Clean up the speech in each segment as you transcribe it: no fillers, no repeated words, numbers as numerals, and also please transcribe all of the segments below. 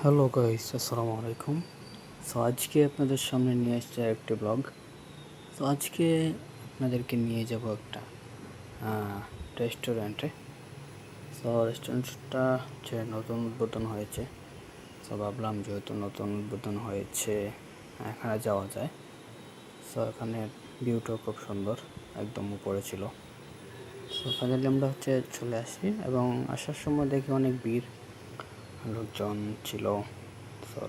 Hello guys, আসসালামু আলাইকুম। আজকে আপনাদের সামনে নিয়ে আসছে একটি ব্লগ। আজকে আপনাদেরকে নিয়ে যাব একটা রেস্টুরেন্টে। রেস্টুরেন্টটা হচ্ছে নতুন উদ্বোধন হয়েছে। ভাবলাম যেহেতু নতুন উদ্বোধন হয়েছে এখানে যাওয়া যায়। এখানে ভিউটাও খুব সুন্দর, একদম উপরে ছিল। ফাইনালি আমরা চলে আসি এবং আসার সময় দেখি অনেক ভিড়, লোকজন ছিল।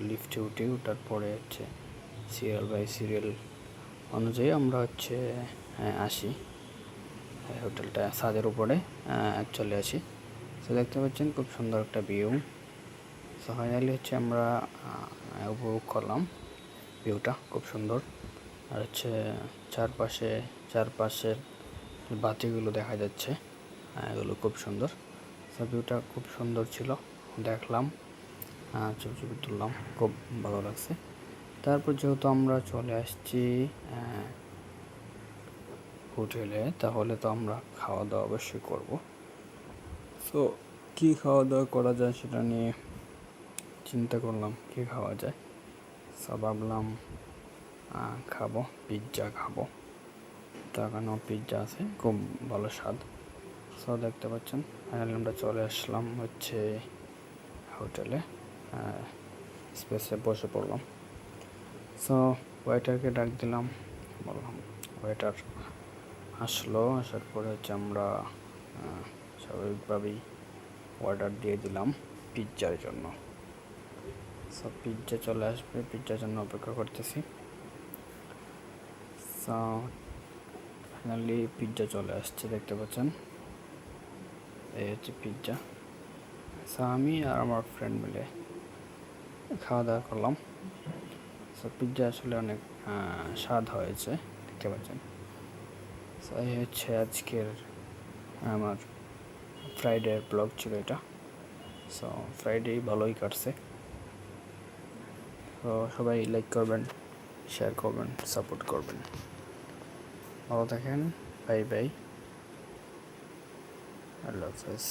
লিফটে ওঠার পরে সিরিয়াল বাই সিরিয়াল অনুযায়ী আমরা আসি হোটেলটা ছাদের উপরে চলে আসি। দেখতে পাচ্ছেন খুব সুন্দর একটা ভিউ। ফাইনালি আমরা উপভোগ করলাম ভিউটা, খুব সুন্দর। আর চারপাশের বাতিগুলো দেখা যাচ্ছে, এগুলো খুব সুন্দর। ভিউটা খুব সুন্দর ছিল, দেখলাম, ছবি তুললাম, খুব ভালো লাগছে। তারপর যেহেতু আমরা চলে আসছি হোটেলে, তাহলে তো আমরা খাওয়া দাওয়া অবশ্যই করবো। কী খাওয়া দাওয়া করা যায় সেটা নিয়ে চিন্তা করলাম, কী খাওয়া যায়। ভাবলাম খাবো পিৎজা খাবো। তার কারণে পিৎজা আছে, খুব ভালো স্বাদ। দেখতে পাচ্ছেন ফাইনালি আমরা চলে আসলাম হোটেলে, স্পেসে বসে পড়লাম। ওয়েটারকে ডাক দিলাম, বললাম ওয়েটার আসলো। আসার পরে আমরা স্বাভাবিকভাবেই অর্ডার দিয়ে দিলাম পিৎজার জন্য। পিৎজা চলে আসবে, পিৎজার জন্য অপেক্ষা করতেছি। ফাইনালি পিৎজা চলে আসছে, দেখতে পাচ্ছেন, এই হচ্ছে পিৎজা। আমি আর আমার ফ্রেন্ড মিলে খাওয়া দাওয়া করলাম। পিৎজা আসলে অনেক স্বাদ হয়েছে, দেখতে পাচ্ছেন। এই হচ্ছে আজকের আমার ফ্রাইডে ব্লগ ছিল এটা। ফ্রাইডে ভালোই কাটছে। সবাই লাইক করবেন, শেয়ার করবেন, সাপোর্ট করবেন। ভালো থাকেন, বাই বাই, আল্লাহ হাফেজ।